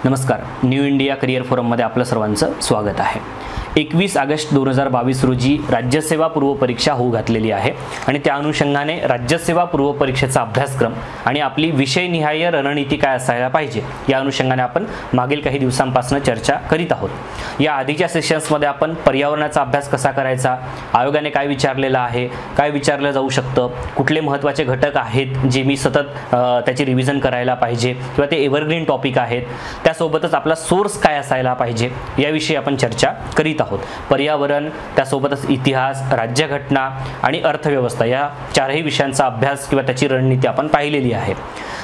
नमस्कार. New India career फोरममध्ये आपलं सर्वांचं स्वागत आहे. 21 ऑगस्ट 2022 रोजी राज्यसेवा पूर्व परीक्षा होऊ घातलेली आहे आणि त्या अनुषंगाने राज्यसेवा पूर्व परीक्षेचा अभ्यासक्रम आणि आपली विषयनिहाय रणनीती काय असायला पाहिजे या अनुषंगाने आपण मागील काही दिवसांपासून चर्चा करीत आहोत. या आधीच्या सेशन्समध्ये आपण पर्यावरणाचा अभ्यास कसा करायचा, आयोगाने काय विचारलेलं आहे, काय विचारलं जाऊ शकतं, कुठले महत्त्वाचे घटक आहेत जे मी सतत त्याची रिव्हिजन करायला पाहिजे किंवा ते एव्हरग्रीन टॉपिक आहेत, त्यासोबतच आपला सोर्स काय असायला पाहिजे याविषयी आपण चर्चा करीत आहोत. पर्यावरण, त्यासोबतच इतिहास, राज्यघटना आणि अर्थव्यवस्था या चारही विषयांचा अभ्यास किंवा त्याची रणनीती आपण पाहिलेली आहे.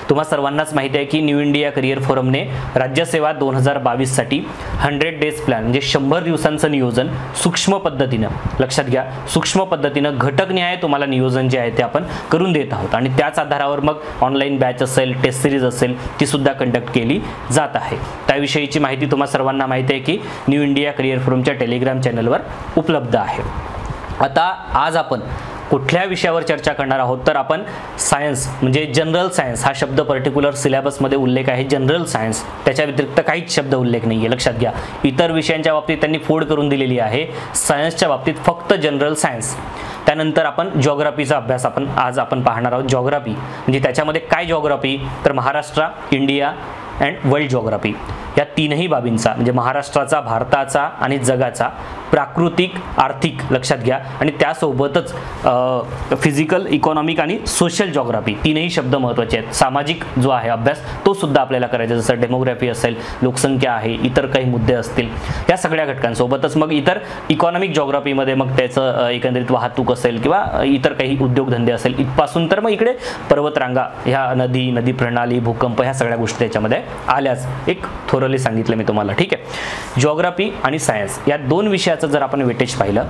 तुम्हा सर्वांनाच माहिती आहे की न्यू इंडिया करिअर फोरमने राज्यसेवा 2022 साठी 100 डेज प्लॅन म्हणजे 100 दिवसांचं नियोजन सूक्ष्म पद्धतीनं, लक्षात घ्या, सूक्ष्म पद्धतीनं घटकनिहाय तुम्हाला नियोजन जे आहे ते आपण करून देत आहोत आणि त्याच आधारावर मग ऑनलाईन बॅच असेल, टेस्ट सिरीज असेल ती सुद्धा कंडक्ट केली जात आहे. त्याविषयीची माहिती तुम्हा सर्वांना माहिती आहे की न्यू इंडिया करिअर फोरमच्या टेलिग्राम चॅनलवर उपलब्ध आहे. आता आज आपण कुठल्या विषयावर चर्चा करणार आहोत तर आपण सायन्स म्हणजे जनरल सायन्स हा शब्द पर्टिक्युलर सिलेबसमध्ये उल्लेख आहे. जनरल सायन्स, त्याच्या व्यतिरिक्त काहीच शब्द उल्लेख नाही आहे, लक्षात घ्या. इतर विषयांच्या बाबतीत त्यांनी फोड करून दिलेली आहे, सायन्सच्या बाबतीत फक्त जनरल सायन्स. त्यानंतर आपण जिओग्राफीचा अभ्यास आज आपण पाहणार आहोत. जिओग्राफी म्हणजे त्याच्यामध्ये काय जिओग्राफी तर Maharashtra, India and world geography या तीनही बाबींचा म्हणजे महाराष्ट्राचा, भारताचा आणि जगाचा प्राकृतिक, आर्थिक, लक्षात घ्या, आणि त्यासोबतच फिजिकल, इकॉनॉमिक आणि सोशल जिओग्राफी तीनही शब्द महत्त्वाचे आहेत. सामाजिक जो आहे अभ्यास तो सुद्धा आपल्याला करायचा, जसं डेमोग्राफी असेल, लोकसंख्या आहे, इतर काही मुद्दे असतील, या सगळ्या घटकांसोबतच मग इतर इकॉनॉमिक जिओग्राफीमध्ये मग त्याचं एकंदरीत वाहतूक असेल किंवा इतर काही उद्योगधंदे असेल इथपासून तर मग इकडे पर्वतरांगा, ह्या नदी प्रणाली, भूकंप, ह्या सगळ्या गोष्टी त्याच्यामध्ये आल्याच. एक थोरली सांगितलं मी तुम्हाला, ठीक आहे. जिओग्राफी आणि सायन्स या दोन विषयाचं जर आपण वेटेज पाहिलं,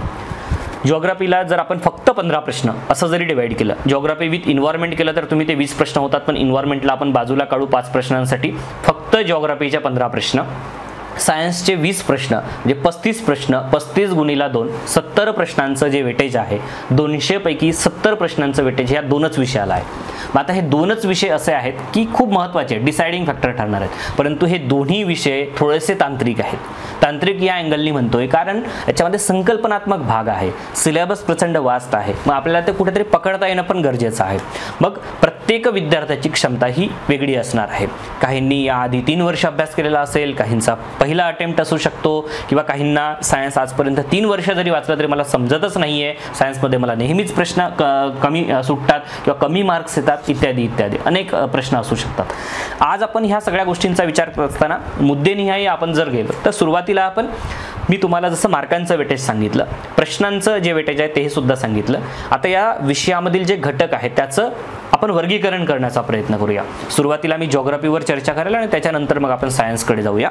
जिओग्राफीला जर आपण फक्त 15 प्रश्न असं जरी डिवाइड केलं, जिओग्राफी विथ इन्व्हायरमेंट केलं तर तुम्ही ते 20 प्रश्न होतात, पण इन्व्हायरमेंटला आपण बाजूला काढू 5 प्रश्नांसाठी, फक्त जिओग्राफीच्या 15 प्रश्न, सायन्सचे 20 प्रश्न म्हणजे 35 प्रश्न, 35 गुणिला 2 70 प्रश्नांचं जे वेटेज आहे, 200 पैकी 70 प्रश्नांचं वेटेज ह्या दोनच विषयाला आहे. मग आता हे दोनच विषय असे आहेत की खूप महत्त्वाचे, डिसाइडिंग फॅक्टर ठरणार आहेत, परंतु हे दोन्ही विषय थोडेसे तांत्रिक आहेत. तांत्रिक या अँगलनी म्हणतोय कारण याच्यामध्ये संकल्पनात्मक भाग आहे, सिलेबस प्रचंड वास्ट आहे, मग आपल्याला ते कुठेतरी पकडता येणं पण गरजेचं आहे. मग प्रत्येक विद्यार्थ्याची क्षमता ही वेगळी असणार आहे. काहींनी याआधी 3 वर्ष अभ्यास केलेला असेल, काहींचा पहिला अटेम्प्ट असू शकतो, किंवा काहींना सायन्स आजपर्यंत 3 वर्ष जरी वाचलं तरी मला समजतच नाहीये, सायन्समध्ये मला नेहमीच प्रश्न कमी सुटतात किंवा कमी मार्क्स येतात, इत्यादी इत्यादी अनेक प्रश्न असू शकतात. आज आपण ह्या सगळ्या गोष्टींचा विचार करत असताना मुद्देनिहाय आपण जर गेलो तर सुरुवातीला मी तुम्हाला जसं मार्कांचं वेटेज सांगितलं, प्रश्नांचं जे वेटेज आहे ते सुद्धा सांगितलं. आता या विषयामधील जे घटक आहेत त्याचं आपण वर्गीकरण करण्याचा प्रयत्न करूया. सुरुवातीला मी जिओग्राफीवर चर्चा करेल आणि त्याच्यानंतर मग आपण सायन्सकडे जाऊया.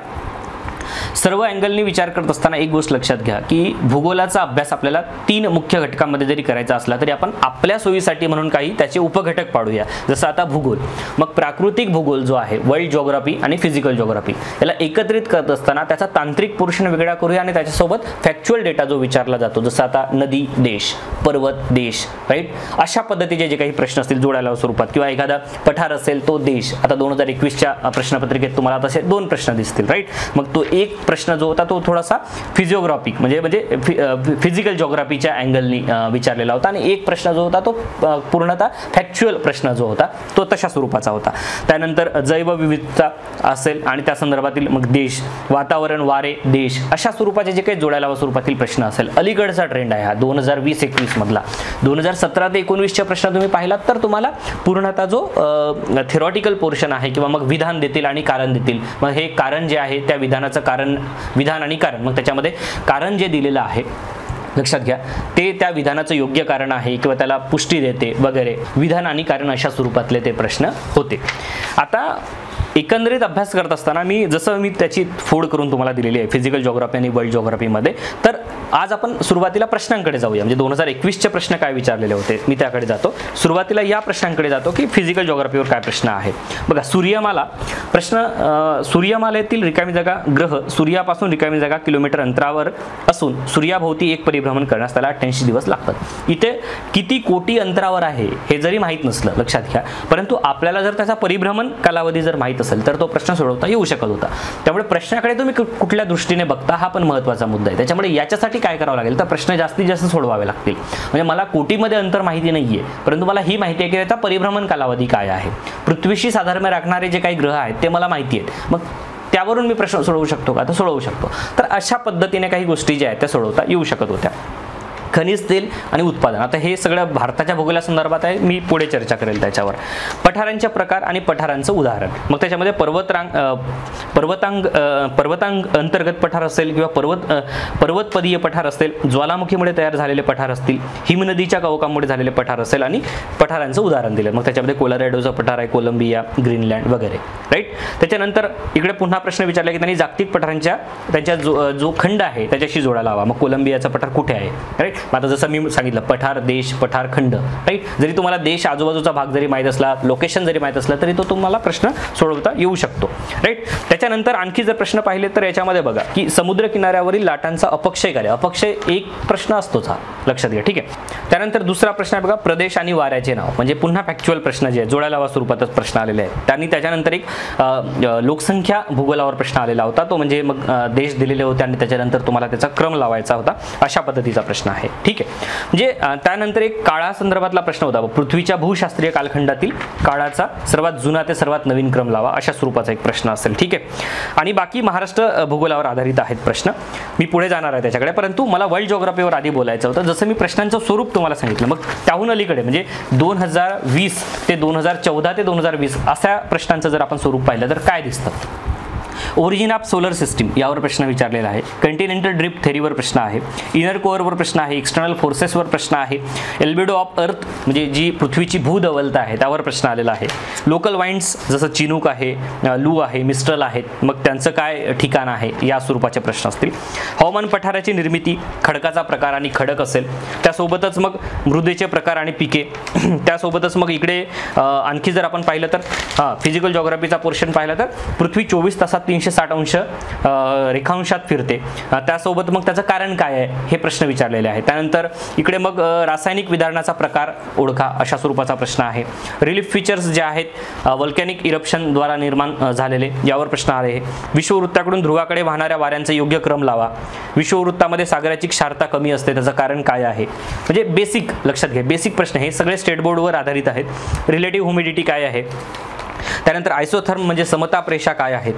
सर्व अँगलनी विचार करत असताना एक गोष्ट लक्षात घ्या की भूगोलाचा अभ्यास आपल्याला 3 मुख्य घटकांमध्ये जरी करायचा असला तरी आपण आपल्या सोयीसाठी म्हणून काही त्याचे उपघटक पाडूया. जसं आता भूगोल, मग प्राकृतिक भूगोल जो आहे, वर्ल्ड जिओग्राफी आणि फिजिकल जिओग्राफी, याला एकत्रित करत असताना त्याचा तांत्रिक पोर्शन वेगळा करूया आणि त्याच्यासोबत फॅक्च्युअल डेटा जो विचारला जातो, जसं आता नदी देश, पर्वत देश, राईट, अशा पद्धतीचे जे काही प्रश्न असतील जोड्याला स्वरूपात, किंवा एखादा पठार असेल तो देश. आता 2021च्या प्रश्नपत्रिकेत तुम्हाला तसे 2 प्रश्न दिसतील, राईट. मग तो एक प्रश्न जो होता तो थोडासा फिजिओग्राफिक म्हणजे फिजिकल जिओग्राफीच्या अँगलनी विचारलेला होता, आणि एक प्रश्न जो होता तो पूर्णतः फॅक्च्युअल प्रश्न जो होता तो तशा स्वरूपाचा होता. त्यानंतर जैवविविधता असेल आणि त्या संदर्भातील मग देश, वातावरण, वारे, देश, अशा स्वरूपाचे जे काही जोडायला स्वरूपातील प्रश्न असेल. अलीकडचा ट्रेंड आहे हा 2020-21 मधला. 2017 ते 19चे प्रश्न तुम्ही पाहिलात तर तुम्हाला पूर्णतः जो थेरॉटिकल पोर्शन आहे किंवा मग विधान देतील आणि कारण देतील. मग हे कारण जे आहे त्या विधानाचं कारण, विधान आणि कारण, मग त्याच्यामध्ये कारण जे दिलेलं आहे लक्षात घ्या ते त्या विधानाचं योग्य कारण आहे किंवा त्याला पुष्टी देते वगैरे, विधान आणि कारण अशा स्वरूपातले ते प्रश्न होते. आता एकंदरीत अभ्यास करत असताना मी त्याची फोड करून तुम्हाला दिलेली आहे फिजिकल जिओग्राफी आणि वर्ल्ड जिओग्राफीमध्ये. तर आज आपण सुरुवातीला प्रश्नांकडे जाऊया, म्हणजे 2021चे प्रश्न काय विचारलेले होते मी त्याकडे जातो. सुरुवातीला या प्रश्नांकडे जातो की फिजिकल जिओग्राफीवर काय प्रश्न आहेत. बघा, सूर्यमाला प्रश्न, सूर्यमालेतील रिकामी जागा, ग्रह सूर्यापासून रिकामी जागा किलोमीटर अंतरावर असून सूर्याभोवती एक परिभ्रमण करण्यास त्याला 88 दिवस लागतात. इथे किती कोटी अंतरावर आहे हे जरी माहीत नसलं लक्षात घ्या, परंतु आपल्याला जर त्याचा परिभ्रमण कालावधी जर माहीत असेल तर तो प्रश्न सोडवता येऊ शकत होता. त्यामुळे प्रश्नाकडे तुम्ही कुठल्या दृष्टीने बघता हा पण महत्त्वाचा मुद्दा आहे. त्याच्यामुळे याच्यासाठी काय करावं लागेल तर प्रश्न जास्तीत जास्त सोडवावे लागतील. म्हणजे मला कोटीमध्ये अंतर माहिती नाही आहे, परंतु मला ही माहिती आहे की त्याचा परिभ्रमण कालावधी काय आहे, पृथ्वीशी साधर्म्य राखणारे जे काही ग्रह आहेत ते मला माहिती आहेत, मग त्यावरून मी प्रश्न सोडवू शकतो का तर सोडवू शकतो. तर अशा पद्धतीने काही गोष्टी ज्या आहेत त्या सोडवता येऊ शकत होत्या. खनिज तेल आणि उत्पादन, आता हे सगळं भारताच्या भूगोलासंदर्भात आहे, मी पुढे चर्चा करेल त्याच्यावर. पठारांचे प्रकार आणि पठारांचं उदाहरण, मग त्याच्यामध्ये पर्वतांग अंतर्गत पठार असेल किंवा पर्वतपदीय पठार असेल, ज्वालामुखीमुळे तयार झालेले पठार असतील, हिमनदीच्या कवकामुळे झालेले पठार असेल आणि पठारांचं उदाहरण दिलं. मग त्याच्यामध्ये कोलोरॅडोचं पठार आहे, कोलंबिया, ग्रीनलँड वगैरे, राईट. त्याच्यानंतर इकडे पुन्हा प्रश्न विचारला की त्यांनी जागतिक पठारांच्या त्यांच्या जो खंड आहे त्याच्याशी जोडायला हवा. मग कोलंबियाचा पठार कुठे आहे, राईट. आता जसं मी सांगितलं पठार, देश, पठार, खंड, राईट. जरी तुम्हाला देश आजूबाजूचा भाग जरी माहीत असला, लोकेशन जरी माहीत असलं तरी तो तुम्हाला प्रश्न सोडवता येऊ शकतो, राईट. त्याच्यानंतर आणखी जर प्रश्न पाहिले तर याच्यामध्ये बघा की समुद्र किनाऱ्यावरील लाटांचा अपक्षय काय, अपक्षय एक प्रश्न असतोच हा, लक्षात घ्या, ठीक आहे. त्यानंतर दुसरा प्रश्न आहे बघा प्रदेश आणि वाऱ्याचे नाव, म्हणजे पुन्हा फॅक्च्युअल प्रश्न जे आहे जोडायला हवा स्वरूपातच प्रश्न आलेले आहेत. त्यांनी त्याच्यानंतर एक लोकसंख्या भूगोलावर प्रश्न आलेला होता, तो म्हणजे मग देश दिलेले होते आणि त्याच्यानंतर तुम्हाला त्याचा क्रम लावायचा होता, अशा पद्धतीचा प्रश्न आहे, ठीक आहे. म्हणजे त्यानंतर एक काळासंदर्भातला प्रश्न होता, पृथ्वीच्या भूशास्त्रीय कालखंडातील काळाचा सर्वात जुना ते सर्वात नवीन क्रम लावा, अशा स्वरूपाचा एक प्रश्न असेल, ठीक आहे. आणि बाकी महाराष्ट्र भूगोलावर आधारित आहेत प्रश्न, मी पुढे जाणार आहे त्याच्याकडे, परंतु मला वर्ल्ड जिओग्राफीवर आधी बोलायचं होतं. जसं मी प्रश्नांचं स्वरूप तुम्हाला सांगितलं, मग त्याहून अलीकडे म्हणजे 2020 ते 2014 ते 2020 अशा प्रश्नांचं जर आपण स्वरूप पाहिलं तर काय दिसतं. ओरिजिन ऑफ सोलर सिस्टीम यावर प्रश्न विचारलेला आहे, कंटिनेंटल ड्रिफ्ट थेरीवर प्रश्न आहे, इनर कोअरवर प्रश्न आहे, एक्सटर्नल फोर्सेसवर प्रश्न आहे, एल्बिडो ऑफ अर्थ म्हणजे जी पृथ्वीची भूदवलता आहे त्यावर प्रश्न आलेला आहे, लोकल वाइंड्स जसं चिनूक आहे, लू आहे, मिस्ट्रल आहेत, मग त्यांचं काय ठिकाण आहे, या स्वरूपाचे प्रश्न असतील. हवामान पठाराची निर्मिती, खडकाचा प्रकार आणि खडक असेल, त्यासोबतच मग मृदेचे प्रकार आणि पिके, त्यासोबतच मग इकडे आणखी जर आपण पाहिलं तर फिजिकल जिओग्राफीचा पोर्शन पाहिला तर पृथ्वी 24 तासात 360 अंश रेखांशात फिरते, त्यासोबत मग त्याचं कारण काय आहे हे प्रश्न विचारलेले आहेत. त्यानंतर इकडे मग रासायनिक विधारणाचा प्रकार ओळखा, अशा स्वरूपाचा प्रश्न आहे. रिलीफ फीचर्स जे आहेत व्हॉल्कॅनिक इरप्शनद्वारा निर्माण झालेले, यावर प्रश्न आले. विषुववृत्ताकडून ध्रुवाकडे वाहणाऱ्या वाऱ्यांचा योग्य क्रम लावा, विषुववृत्तामध्ये सागराची क्षारता कमी असते, त्याचं कारण काय आहे. म्हणजे बेसिक, लक्षात घ्या, बेसिक प्रश्न हे सगळे स्टेट बोर्डवर आधारित आहेत. रिलेटिव्ह ह्युमिडिटी काय आहे, त्यानंतर आयसोथर्म म्हणजे समताप रेषा काय आहेत,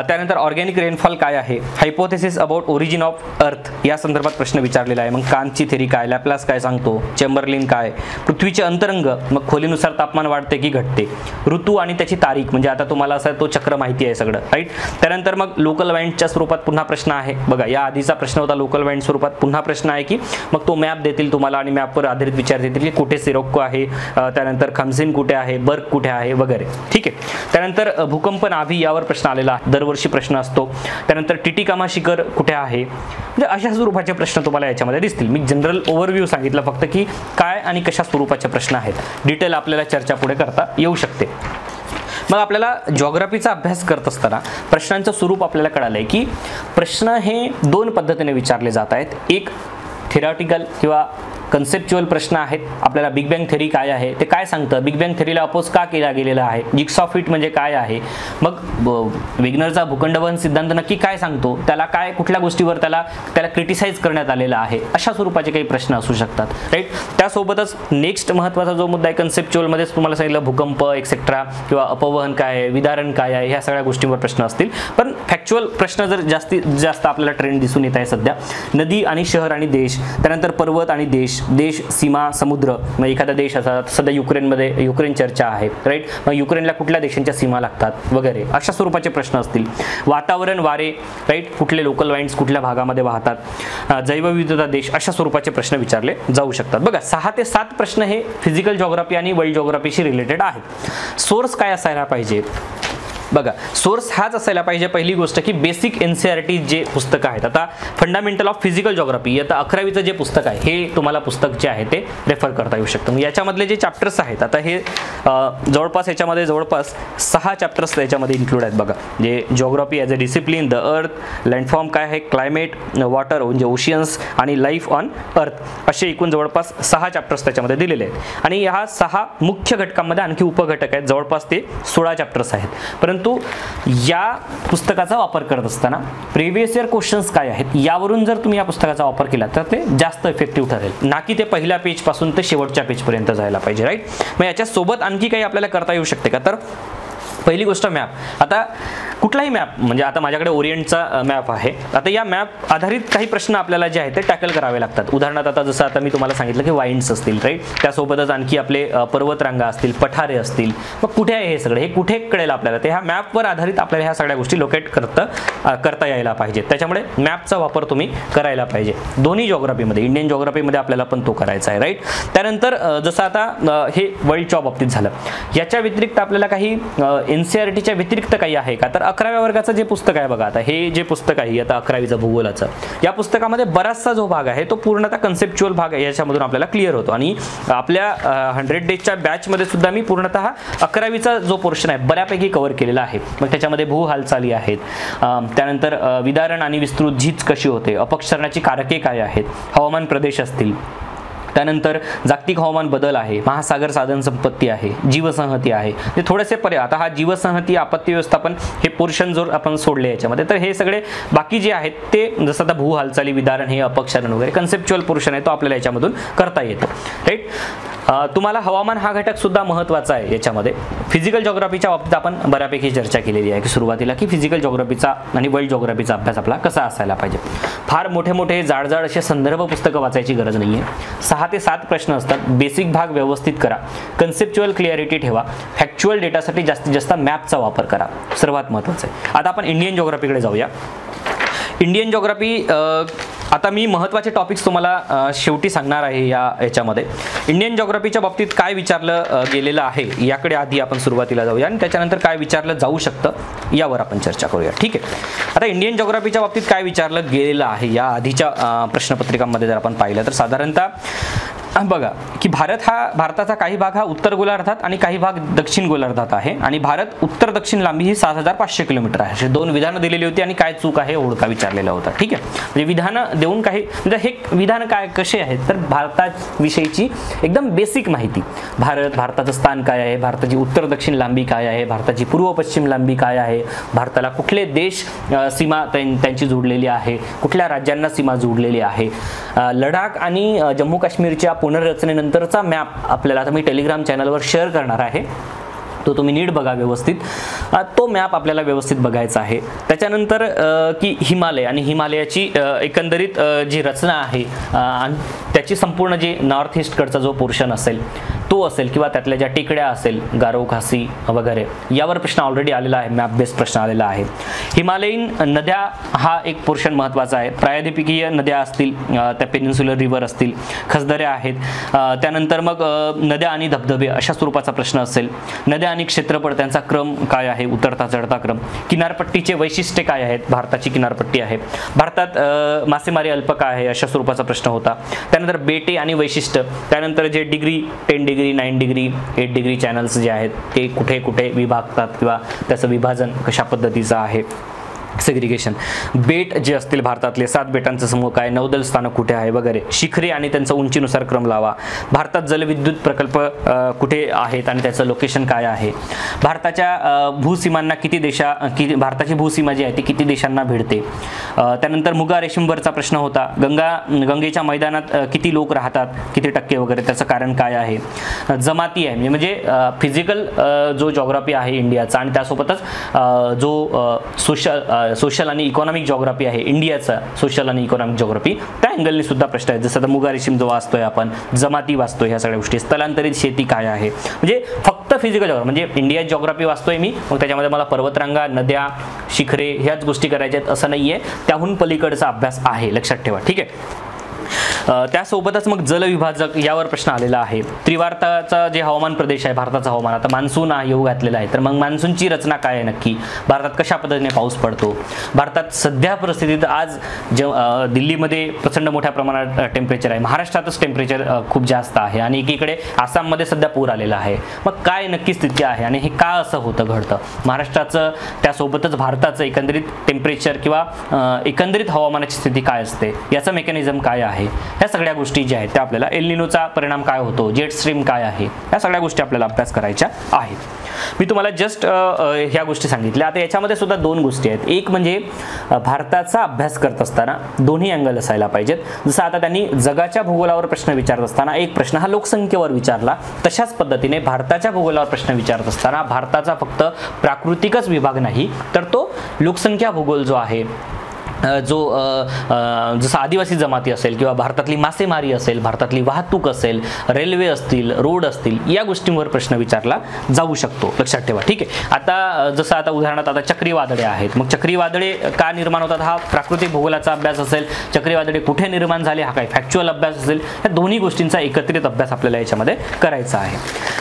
त्यानंतर ऑर्गॅनिक रेनफॉल काय आहे, hypothesis about origin of earth या संदर्भात प्रश्न विचारलेला आहे. मग कांची थेरी काय, लॅप्लास काय सांगतो, चेंबरलिन काय, पृथ्वीचे अंतरंग मग खोलीनुसार तापमान वाढते की घटते, ऋतू आणि त्याची तारीख म्हणजे आता तुम्हाला असं तो चक्र माहिती आहे सगळं, राईट. त्यानंतर मग लोकल वाइंडच्या स्वरूपात पुन्हा प्रश्न आहे बघा, या आधीचा प्रश्न होता लोकल वाइंड स्वरूपात, पुन्हा प्रश्न आहे की मग तो मॅप देतील तुम्हाला आणि मॅपवर आधारित विचार देतील की कुठे सिरोक्को आहे, त्यानंतर खमसिन कुठे आहे, बर्ग कुठे आहे वगैरे, ठीक आहे. त्यानंतर भूकंप नाभी यावर प्रश्न आलेला आहे, दरवर्षी प्रश्न असतो. त्यानंतर टिटिकामा शिखर कुठे आहे, म्हणजे अशा स्वरूपाचे प्रश्न तुम्हाला याच्यामध्ये दिसतील. मी जनरल ओव्हरव्ह्यू सांगितलं फक्त की काय आणि कशा स्वरूपाचे प्रश्न आहेत, डिटेल आपल्याला चर्चा पुढे करता येऊ शकते. मग आपल्याला जिओग्राफीचा अभ्यास करत असताना प्रश्नांचं स्वरूप आपल्याला कळालंय की प्रश्न हे दोन पद्धतीने विचारले जात आहेत. एक थेरॉटिकल किंवा कन्सेप्च्युअल प्रश्न आहेत, आपल्याला बिग बँग थेरी काय आहे ते काय सांगतं, बिग बँग थेरीला अपोज का केला गेलेला आहे, जिग्सॉ फिट म्हणजे काय आहे, मग वेगनरचा भूखंडवहन सिद्धांत नक्की काय सांगतो, त्याला काय कुठल्या गोष्टीवर त्याला क्रिटिसाइज करण्यात आलेला आहे, अशा स्वरूपाचे काही प्रश्न असू शकतात, राईट. त्यासोबतच नेक्स्ट महत्त्वाचा जो मुद्दा आहे कन्सेप्च्युअलमध्येच तुम्हाला सांगितलं भूकंप एक्सेट्रा किंवा अपवहन काय आहे, विदारण काय आहे, ह्या सगळ्या गोष्टींवर प्रश्न असतील. पण फॅक्च्युअल प्रश्न जर जास्तीत जास्त आपल्याला ट्रेंड दिसून येत आहे सध्या, नदी आणि शहर आणि देश, त्यानंतर पर्वत आणि देश, देश, सीमा, समुद्र, मग एखादा देश असा सध्या युक्रेनमध्ये युक्रेन चर्चा आहे, राईट. मग युक्रेनला कुठल्या देशांच्या सीमा लागतात वगैरे, अशा स्वरूपाचे प्रश्न असतील. वातावरण, वारे, राईट, कुठले लोकल वाइंड्स कुठल्या भागामध्ये वाहतात, जैवविविधता देश, अशा स्वरूपाचे प्रश्न विचारले जाऊ शकतात. बघा 6 ते 7 प्रश्न हे फिजिकल जिओग्राफी आणि वर्ल्ड जिओग्राफीशी रिलेटेड आहेत. सोर्स काय असायला पाहिजे, बघा सोर्स हाच असायला पाहिजे. पहिली गोष्ट की बेसिक एनसीईआरटी जे पुस्तक आहेत, आता फंडामेंटल ऑफ फिजिकल जिओग्राफी आता 11वीचं जे पुस्तक आहे हे तुम्हाला पुस्तक जे आहे ते रेफर करता येऊ शकतं. याच्यामधले जे चॅप्टर्स आहेत आता हे जवळपास याच्यामध्ये जवळपास 6 चॅप्टर्स याच्यामध्ये इन्क्लूड आहेत बघा. जे geography as a discipline, the earth, लँडफॉर्म काय आहे, क्लायमेट, वॉटर म्हणजे ओशियन्स आणि लाईफ ऑन अर्थ, असे एकूण जवळपास 6 चॅप्टर्स त्याच्यामध्ये दिलेले आहेत. आणि ह्या 6 मुख्य घटकांमध्ये आणखी उपघटक आहेत, जवळपास ते 16 चॅप्टर्स आहेत. परंतु परंतु या पुस्तकाचा वापर करत असताना प्रिव्हियस इयर क्वेश्चन्स काय आहेत यावरून जर तुम्ही या पुस्तकाचा वापर केला तर ते जास्त इफेक्टिव्ह ठरेल, ना की ते पहिल्या पेजपासून ते शेवटच्या पेजपर्यंत जायला पाहिजे, राईट. मग याच्यासोबत आणखी काही आपल्याला करता येऊ शकते का, तर पहिली गोष्ट मॅप. आता कुठलाही मॅप, म्हणजे आता माझ्याकडे ओरिएंटचा मॅप आहे, आता या मॅप आधारित काही प्रश्न आपल्याला जे आहेत ते टॅकल करावे लागतात. उदाहरणार्थ आता जसं आता मी तुम्हाला सांगितलं की वाईन्स असतील, राईट, त्यासोबतच आणखी आपले पर्वतरांगा असतील, पठारे असतील, मग कुठे आहे हे सगळे, हे कुठे कळेल आपल्याला, ते ह्या मॅपवर आधारित आपल्याला ह्या सगळ्या गोष्टी लोकेट करता यायला पाहिजे. त्याच्यामुळे मॅपचा वापर तुम्ही करायला पाहिजे दोन्ही जॉग्राफीमध्ये, इंडियन जॉग्राफीमध्ये आपल्याला पण तो करायचा आहे, राईट. त्यानंतर जसं आता हे वर्ल्डच्या बाबतीत झालं, याच्या व्यतिरिक्त आपल्याला काही NCERTच्या व्यतिरिक्त काही आहे का, तर 11व्या वर्गाचं जे पुस्तक आहे बघा, आता हे जे पुस्तक आहे आता 11वीचं भूगोलाचं, या पुस्तकामध्ये बराचसा जो भाग आहे तो पूर्णतः कन्सेप्च्युअल भाग आहे, याच्यामधून आपल्याला क्लिअर होतो. आणि आपल्या 100 डेजच्या बॅचमध्ये सुद्धा मी पूर्णतः 11वीचा जो पोर्शन आहे बऱ्यापैकी कव्हर केलेला आहे. मग त्याच्यामध्ये भू हालचाली आहेत, त्यानंतर विदारण आणि विस्तृत झीज कशी होते, अपक्षरणाची कारके काय आहेत, हवामान प्रदेश असतील, त्यानंतर जागतिक हवामान बदल आहे, महासागर साधन संपत्ती आहे, जीवसंहती आहे. ते थोडेसे पर्याय, आता हा जीवसंहती, आपत्ती व्यवस्थापन हे पोर्शन जर आपण सोडले याच्यामध्ये, तर हे सगळे बाकी जे आहेत ते जसं आता भू हालचाली, विदारण, हे अपक्षरण वगैरे कन्सेप्च्युअल पोर्शन आहे तो आपल्याला याच्यामधून करता येतो, राईट. तुम्हाला हवामान हा घटक सुद्धा महत्त्वाचा आहे याच्यामध्ये. फिजिकल जॉग्राफीच्या बाबतीत आपण बऱ्यापैकी चर्चा केलेली आहे की सुरुवातीला की फिजिकल जॉग्राफीचा आणि वर्ल्ड जॉग्राफीचा अभ्यास आपला कसा असायला पाहिजे. फार मोठे मोठे जाडजाड असे संदर्भ पुस्तकं वाचायची गरज नाही आहे. 6 ते 7 प्रश्न असतात. बेसिक भाग व्यवस्थित करा, कन्सेप्च्युअल क्लिअरिटी ठेवा, फॅक्च्युअल डेटासाठी जास्तीत जास्त मॅपचा वापर करा, सर्वात महत्त्वाचं आहे. आता आपण इंडियन जॉग्राफीकडे जाऊया. इंडियन जॉग्राफी, आता मी महत्त्वाचे टॉपिक्स तुम्हाला शेवटी सांगणार आहे याच्यामध्ये. इंडियन जॉग्राफीच्या बाबतीत काय विचारलं गेलेलं आहे याकडे आधी आपण सुरुवातीला जाऊया आणि त्याच्यानंतर काय विचारलं जाऊ शकतं यावर आपण चर्चा करूया, ठीक आहे. आता इंडियन जॉग्राफीच्या बाबतीत काय विचारलं गेलेलं आहे या आधीच्या प्रश्नपत्रिकांमध्ये जर आपण पाहिलं तर साधारणतः बघा की भारताचा काही भाग हा उत्तर गोलार्धात आणि काही भाग दक्षिण गोलार्धात आहे आणि भारत उत्तर दक्षिण लांबी ही 7500 किलोमीटर आहे. अशी 2 विधानं दिलेली होती आणि काय चूक आहे ओळखा विचारलेला होता, ठीक आहे. म्हणजे विधानं देऊन काही, म्हणजे हे विधान काय कसे आहेत तर भारताविषयीची एकदम बेसिक माहिती, भारताचं स्थान काय आहे, भारताची उत्तर दक्षिण लांबी काय आहे, भारताची पूर्व पश्चिम लांबी काय आहे, भारताला कुठले देश सीमा त्यांची जोडलेली आहे, कुठल्या राज्यांना सीमा जोडलेली आहे, लडाख आणि जम्मू काश्मीरच्या पुनर्रचनेनंतरचा मॅप आपल्याला आता मी टेलिग्राम चॅनलवर शेअर करणार आहे, तो तुम्ही नीट बघा व्यवस्थित. तो मॅप आपल्याला व्यवस्थित बघायचा आहे. त्याच्यानंतर की हिमालय आणि हिमालयाची एकंदरीत जी रचना आहे आणि त्याची संपूर्ण जे नॉर्थ ईस्टकडचा जो पोर्शन असेल तो असेल किंवा त्यातल्या ज्या टेकड्या असेल, गारो, खासी वगैरे, यावर प्रश्न ऑलरेडी आलेला आहे, मॅप बेस्ड प्रश्न आलेला आहे. हिमालयीन नद्या हा एक पोर्शन महत्त्वाचा आहे. प्रायद्वीपीय नद्या असतील, त्या पेनिन्सुलर रिव्हर असतील, खसदऱ्या आहेत. त्यानंतर मग नद्या आणि धबधबे अशा स्वरूपाचा प्रश्न असेल. नद्या आणि क्षेत्रफळ त्यांचा क्रम काय आहे, उतरता चढता क्रम. किनारपट्टीचे वैशिष्ट्ये काय आहेत, भारताची किनारपट्टी आहे. भारतात मासेमारी अल्प काय आहे अशा स्वरूपाचा प्रश्न होता. त्यानंतर बेटे आणि वैशिष्ट्य, त्यानंतर जे degree 10 degree 9 degree 8 degree channels जे आहेत ते कुठे कुठे विभागतात किंवा त्याचं विभाजन कशा पद्धतीचं आहे, सेग्रिगेशन. बेट जे असतील भारतातले 7 बेटांचा समूह काय, नौदल स्थानक कुठे आहे वगैरे. शिखरे आणि त्यांचा उंचीनुसार क्रम लावा. भारतात जलविद्युत प्रकल्प कुठे आहेत आणि त्याचं लोकेशन काय आहे. भारताच्या भूसीमांना भारताची भूसीमा जी आहे ती किती देशांना भिडते. त्यानंतर मुगा रेशीमवरचा प्रश्न होता. गंगेच्या मैदानात किती लोक राहतात, किती टक्के वगैरे, त्याचं कारण काय आहे. जमाती आहे म्हणजे फिजिकल जो जॉग्राफी आहे इंडियाचा आणि त्यासोबतच जो सोशल आणि इकॉनॉमिक जॉग्राफी आहे इंडियाचा, सोशल आणि इकॉनॉमिक जॉग्राफी, त्या अँगलने सुद्धा प्रश्न आहेत. जसं आता मुगा रेशीम जो वाचतोय आपण, जमाती वाचतोय, ह्या सगळ्या गोष्टी. स्थलांतरित शेती काय आहे, म्हणजे फक्त फिजिकल जॉग्राफी म्हणजे इंडिया जॉग्राफी वाचतोय मी, मग त्याच्यामध्ये मला पर्वतरांगा, नद्या, शिखरे ह्याच गोष्टी करायच्या आहेत असं नाहीये. त्याहून पलीकडचा अभ्यास आहे, लक्षात ठेवा, ठीक आहे. त्यासोबतच मग जलविभाजक यावर प्रश्न आलेला आहे. त्रिवार्ताचा जे हवामान प्रदेश आहे भारताचा हवामान, आता मान्सून येऊ घातलेला आहे, तर मग मान्सूनची रचना काय आहे नक्की, भारतात कशा पद्धतीने पाऊस पडतो. भारतात सध्या परिस्थितीत आज दिल्लीमध्ये प्रचंड मोठ्या प्रमाणात टेम्परेचर आहे, महाराष्ट्रातच टेम्परेचर खूप जास्त आहे आणि एकीकडे आसाममध्ये सध्या पूर आलेला आहे. मग काय नक्की स्थिती आहे आणि हे का असं होतं घडतं. महाराष्ट्राचं त्यासोबतच भारताचं एकंदरीत टेम्परेचर किंवा एकंदरीत हवामानाची स्थिती काय असते, याचं मेकॅनिझम काय आहे, ह्या सगळ्या गोष्टी ज्या आहेत त्या आपल्याला एल निनोचा परिणाम काय होतो, जेट स्ट्रीम काय आहे, ह्या सगळ्या गोष्टी आपल्याला अभ्यास करायच्या आहेत. मी तुम्हाला जस्ट ह्या गोष्टी सांगितल्या. आता याच्यामध्ये सुद्धा दोन गोष्टी आहेत. एक म्हणजे भारताचा अभ्यास करत असताना दोन्ही अँगल असायला पाहिजेत. जसं आता त्यांनी जगाच्या भूगोलावर प्रश्न विचारत असताना एक प्रश्न हा लोकसंख्येवर विचारला, तशाच पद्धतीने भारताच्या भूगोलावर प्रश्न विचारत असताना भारताचा फक्त प्राकृतिकच विभाग नाही तर तो लोकसंख्या भूगोल जो आहे, जो जसं आदिवासी जमाती असेल किंवा भारतातली मासेमारी असेल, भारतातली वाहतूक असेल, रेल्वे असतील, रोड असतील, या गोष्टींवर प्रश्न विचारला जाऊ शकतो. लक्षात ठेवा. ठीक आहे. आता जसं आता उदाहरणार्थ आता चक्रीवादळे आहेत. मग चक्रीवादळे का निर्माण होतात हा प्राकृतिक भूगोलाचा अभ्यास असेल. चक्रीवादळे कुठे निर्माण झाले हा काय फॅक्च्युअल अभ्यास असेल. या दोन्ही गोष्टींचा एकत्रित अभ्यास आपल्याला याच्यामध्ये करायचा आहे.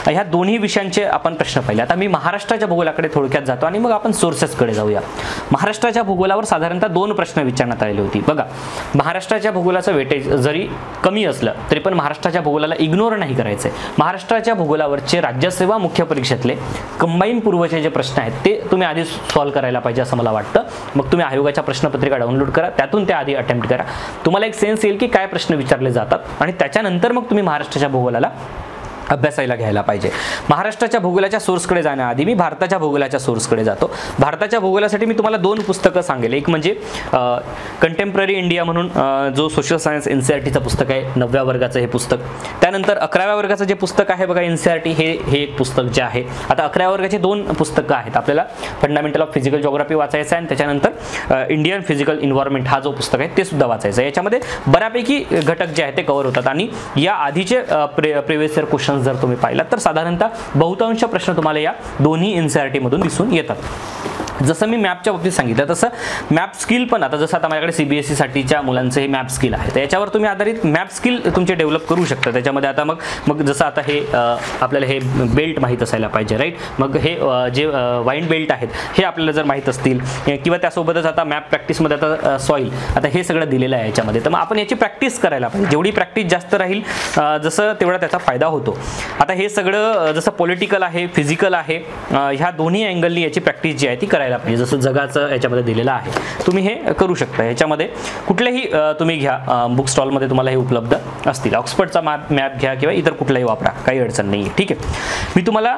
ह्या दोन्ही विषयांचे आपण प्रश्न पाहिले. आता मी महाराष्ट्राच्या भूगोलाकडे थोडक्यात जातो आणि मग आपण सोर्सेसकडे जाऊया. महाराष्ट्राच्या भूगोलावर साधारणतः दोन प्रश्न विचारण्यात आलेली होती. बघा, महाराष्ट्राच्या भूगोलाचं वेटेज जरी कमी असलं तरी पण महाराष्ट्राच्या भूगोलाला इग्नोर नाही करायचंय. महाराष्ट्राच्या भूगोलावरचे राज्यसेवा मुख्य परीक्षेतले कंबाईन पूर्वचे जे प्रश्न आहेत ते तुम्ही आधी सॉल्व्ह करायला पाहिजे असं मला वाटतं. मग तुम्ही आयोगाच्या प्रश्नपत्रिका डाउनलोड करा, त्यातून त्या आधी अटेम्प्ट करा. तुम्हाला एक सेन्स येईल की काय प्रश्न विचारले जातात आणि त्याच्यानंतर मग तुम्ही महाराष्ट्राच्या भूगोलाला अभ्यासायला घ्यायला पाहिजे. महाराष्ट्राच्या भूगोलाच्या सोर्सकडे जाण्याआधी मी भारताच्या भूगोलाच्या सोर्सकडे जातो. भारताच्या भूगोलासाठी मी तुम्हाला दोन पुस्तकं सांगेल. एक म्हणजे कंटेम्पररी इंडिया म्हणून जो सोशल सायन्स एनसीईआरटीचं पुस्तक आहे, 9व्या वर्गाचं हे पुस्तक. त्यानंतर 11व्या वर्गाचं जे पुस्तक आहे बघा एनसीईआरटी, हे एक पुस्तक जे आहे. आता 11व्या वर्गाचे दोन पुस्तकं आहेत. आपल्याला फंडामेंटल ऑफ फिजिकल जिओग्राफी वाचायचं आहे आणि त्याच्यानंतर इंडियन फिजिकल इन्व्हायरमेंट हा जो पुस्तक आहे ते सुद्धा वाचायचं आहे. याच्यामध्ये बऱ्यापैकी घटक जे आहेत ते कव्हर होतात आणि या आधीचे प्रिव्हियस इयर क्वेश्चन जर तुम्ही पाहिलात तर साधारणतः बहुतांश प्रश्न तुम्हाला या दोन्ही एनसीईआरटी मधून दिसून येतात. जसं मी मॅपच्या बाबतीत सांगितलं तसं मॅप स्किल पण आता जसं आता माझ्याकडे सीबीएसई साठीच्या मुलांचं हे मॅप स्किल आहे, तर याच्यावर तुम्ही आधारित मॅप स्किल तुमचे डेव्हलप करू शकता. त्याच्यामध्ये आता मग जसं आता हे आपल्याला हे बेल्ट माहीत असायला पाहिजे, राईट. मग हे जे वाईन बेल्ट आहेत हे आपल्याला जर माहीत असतील किंवा त्यासोबतच आता मॅप प्रॅक्टिसमध्ये आता सॉईल आता हे सगळं दिलेलं आहे याच्यामध्ये, तर मग आपण याची प्रॅक्टिस करायला पाहिजे. जेवढी प्रॅक्टिस जास्त राहील जसं तेवढा त्याचा फायदा होतो. आता हे सगळं जसं पॉलिटिकल आहे, फिजिकल आहे, ह्या दोन्ही अँगलनी याची प्रॅक्टिस जी आहे ती करायला पाहिजे. जसं जगाचं याच्यामध्ये दिलेलं आहे, तुम्ही हे करू शकता. याच्यामध्ये कुठलेही तुम्ही घ्या, बुक स्टॉलमध्ये तुम्हाला हे उपलब्ध असतील. ऑक्सफर्डचा मॅप घ्या किंवा इतर कुठलाही वापरा, काही अडचण नाही आहे. ठीक आहे. मी तुम्हाला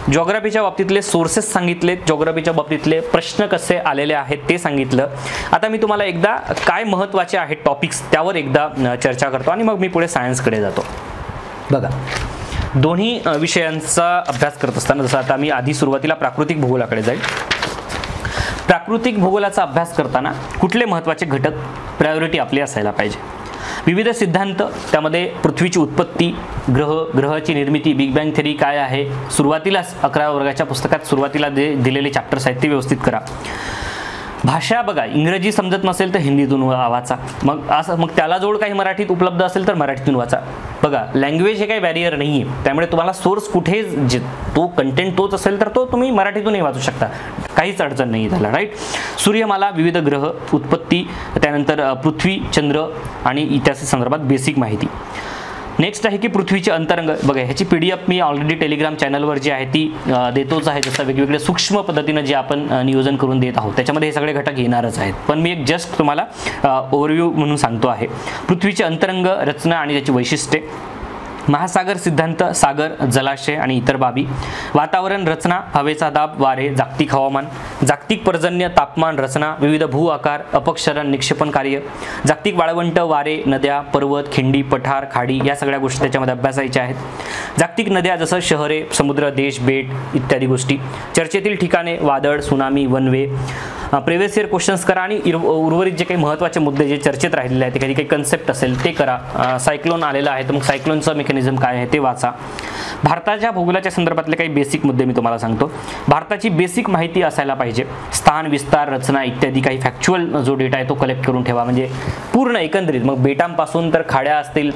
जिओग्राफीच्या बाबतीतले सोर्सेस सांगितले, जिओग्राफीच्या बाबतीतले प्रश्न कसे आलेले आहेत ते सांगितलं. आता मी तुम्हाला एकदा काय महत्त्वाचे आहेत टॉपिक्स त्यावर एकदा चर्चा करतो आणि मग मी पुढे सायन्सकडे जातो. बघा, दोन्ही विषयांचा अभ्यास करत असताना जसं आता मी आधी सुरुवातीला प्राकृतिक भूगोलाकडे जाईल. प्राकृतिक भूगोलाचा अभ्यास करताना कुठले महत्त्वाचे घटक प्रायोरिटी आपली असायला पाहिजे. विविध सिद्धांत, त्यामध्ये पृथ्वीची उत्पत्ती, ग्रहाची निर्मिती, बिग बँग थेरी काय आहे, सुरुवातीलाच 11व्या वर्गाच्या पुस्तकात सुरुवातीला जे दिलेले चॅप्टर्स आहेत ते व्यवस्थित करा. भाषा बघा, इंग्रजी समजत नसेल तर हिंदीतून वाचा, मग त्याला जोड काही मराठीत उपलब्ध असेल तर मराठीतून वाचा. बघा, लँग्वेज हे काही बॅरियर नाही आहे, त्यामुळे तुम्हाला सोर्स कुठे तो कंटेंट तोच असेल तर तो तुम्ही मराठीतूनही वाचू शकता, काहीच अडचण नाही त्याला, राईट. सूर्यमाला, विविध ग्रह, उत्पत्ती, त्यानंतर पृथ्वी, चंद्र आणि इतिहासा संदर्भात बेसिक माहिती. नेक्स्ट आहे की पृथ्वीचे अंतरंग. बघा, ह्याची PDF मी ऑलरेडी टेलिग्राम चॅनलवर जी आहे ती देतोच आहे. जसं वेगवेगळे सूक्ष्म पद्धतीनं जे आपण नियोजन करून देत आहोत त्याच्यामध्ये हे सगळे घटक येणारच आहेत, पण मी एक जस्ट तुम्हाला ओव्हरव्ह्यू म्हणून सांगतो आहे. पृथ्वीचे अंतरंग, रचना आणि त्याची वैशिष्ट्ये, महासागर सिद्धांत, सागर, जलाशय आणि इतर बाबी, वातावरण रचना, हवेचा दाब, वारे, जागतिक हवामान, जागतिक पर्जन्य, तापमान, रचना, विविध भू आकार, अपक्षरण, निक्षेपण कार्य, जागतिक वाळवंट, वारे, नद्या, पर्वत, खिंडी, पठार, खाडी, या सगळ्या गोष्टी त्याच्यामध्ये अभ्यासायच्या आहेत. जागतिक नद्या जसं शहरे, समुद्र, देश, बेट इत्यादी गोष्टी, चर्चेतील ठिकाणे, वादळ, सुनामी, वनवे. प्रिव्हियस इयर क्वेश्चन्स करा आणि उर्वरित जे काही महत्त्वाचे मुद्दे जे चर्चेत राहिलेले आहेत, काही कन्सेप्ट असेल ते करा. सायक्लोन आलेला आहे तर मग सायक्लोनचं मेकॅनिझम काय आहे ते वाचा. भारताच्या भूगोलाच्या संदर्भातले काही बेसिक मुद्दे मी तुम्हाला सांगतो. भारताची बेसिक माहिती असायला पाहिजे. स्थान, विस्तार, रचना इत्यादी काही फॅक्च्युअल जो डेटा आहे तो कलेक्ट करून ठेवा, म्हणजे पूर्ण एकंदरीत. मग बेटांपासून तर खाड्या असतील,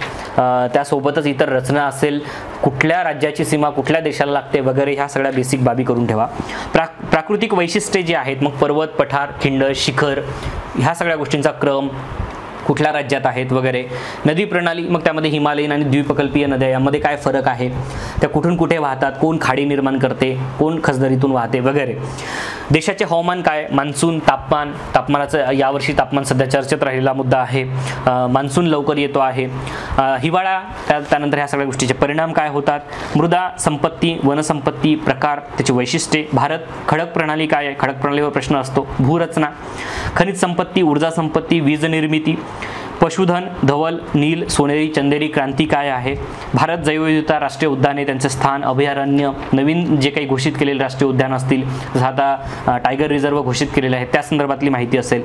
त्यासोबतच इतर रचना असेल, कुठल्या राज्याची सीमा कुठल्या देशाला लागते वगैरे, ह्या सगळ्या बेसिक बाबी करून ठेवा. प्राकृतिक वैशिष्ट्ये जी आहेत, मग पर्वत, पठार, खिंड, शिखर, ह्या सगळ्या गोष्टींचा क्रम, कुठल्या राज्यात आहेत वगैरे. नदी प्रणाली, मग त्यामध्ये हिमालयीन आणि द्वीपकल्पीय नद्या यामध्ये काय फरक आहे, त्या कुठून कुठे वाहतात, कोण खाडी निर्माण करते, कोण खसदरीतून वाहते वगैरे. देशाचे हवामान काय, मान्सून, तापमान तापमानाचं यावर्षी तापमान सध्या चर्चेत राहिलेला मुद्दा आहे. मान्सून लवकर येतो आहे. हिवाळा, त्यानंतर ह्या सगळ्या गोष्टीचे परिणाम काय होतात. मृदा संपत्ती, वनसंपत्ती, प्रकार, त्याची वैशिष्ट्ये. भारत, खडक प्रणाली काय आहे, खडक प्रणालीवर प्रश्न असतो. भूरचना, खनिज संपत्ती, ऊर्जा संपत्ती, वीज निर्मिती, पशुधन, धवल, नील, सोनेरी, चंदेरी क्रांती काय आहे. भारत, जैवविविधता, राष्ट्रीय उद्याने, त्यांचे स्थान, अभयारण्य, नवीन जे काही घोषित केलेले राष्ट्रीय उद्यान असतील, जसं आता टायगर रिझर्व घोषित केलेले आहे त्या संदर्भातली माहिती असेल.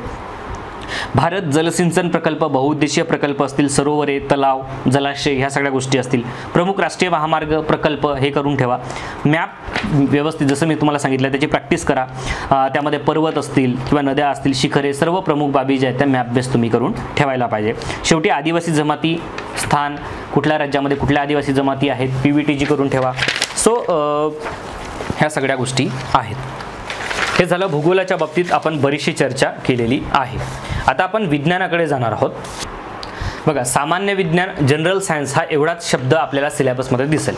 भारत, जलसिंचन प्रकल्प, बहुउद्देशीय प्रकल्प असतील, सरोवरे, तलाव, जलाशय, ह्या सगळ्या गोष्टी असतील. प्रमुख राष्ट्रीय महामार्ग प्रकल्प हे करून ठेवा. मॅप व्यवस्थित जसं मी तुम्हाला सांगितलं त्याची प्रॅक्टिस करा. त्यामध्ये पर्वत असतील किंवा नद्या असतील, शिखरे, सर्व प्रमुख बाबी ज्या आहेत त्या मॅप बेस तुम्ही करून ठेवायला पाहिजे. शेवटी आदिवासी जमाती, स्थान, कुठल्या राज्यामध्ये कुठल्या आदिवासी जमाती आहेत, PVTG करून ठेवा. सो ह्या सगळ्या गोष्टी आहेत. हे झालं भूगोलाच्या बाबतीत आपण बरीचशी चर्चा केलेली आहे. आता आपण विज्ञानाकडे जाणार आहोत. बघा, सामान्य विज्ञान, जनरल सायन्स हा एवढाच शब्द आपल्याला सिलेबसमध्ये दिसेल.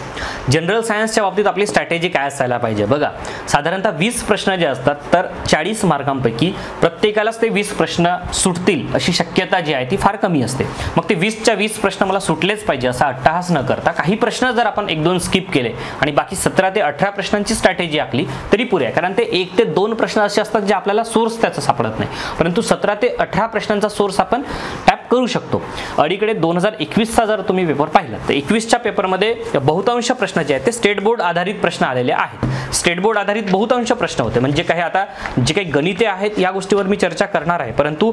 जनरल सायन्सच्या बाबतीत आपली स्ट्रॅटेजी काय असायला पाहिजे. बघा, साधारणतः 20 प्रश्न जे असतात तर 40 मार्कांपैकी प्रत्येकालाच ते 20 प्रश्न सुटतील अशी शक्यता जी आहे ती फार कमी असते. मग ते 20च्या 20 प्रश्न मला सुटलेच पाहिजे असा अट्टहास न करता काही प्रश्न जर आपण 1-2 स्किप केले आणि बाकी 17 ते 18 प्रश्नांची स्ट्रॅटेजी आखली तरी पुरे आहे. कारण ते 1 ते 2 प्रश्न असे असतात जे आपल्याला सोर्स त्याचा सापडत नाही, परंतु 17 ते 18 प्रश्नांचा सोर्स आपण टॅप करू शकतो. अलीकडे 2021चा जर तुम्ही पेपर पाहिला तर 21च्या पेपरमध्ये बहुतांश प्रश्न जे आहेत ते स्टेट बोर्ड आधारित प्रश्न आलेले आहेत. स्टेट बोर्ड आधारित बहुतांश प्रश्न होते. म्हणजे काही आता जे काही गणिते आहेत या गोष्टीवर मी चर्चा करणार आहे, परंतु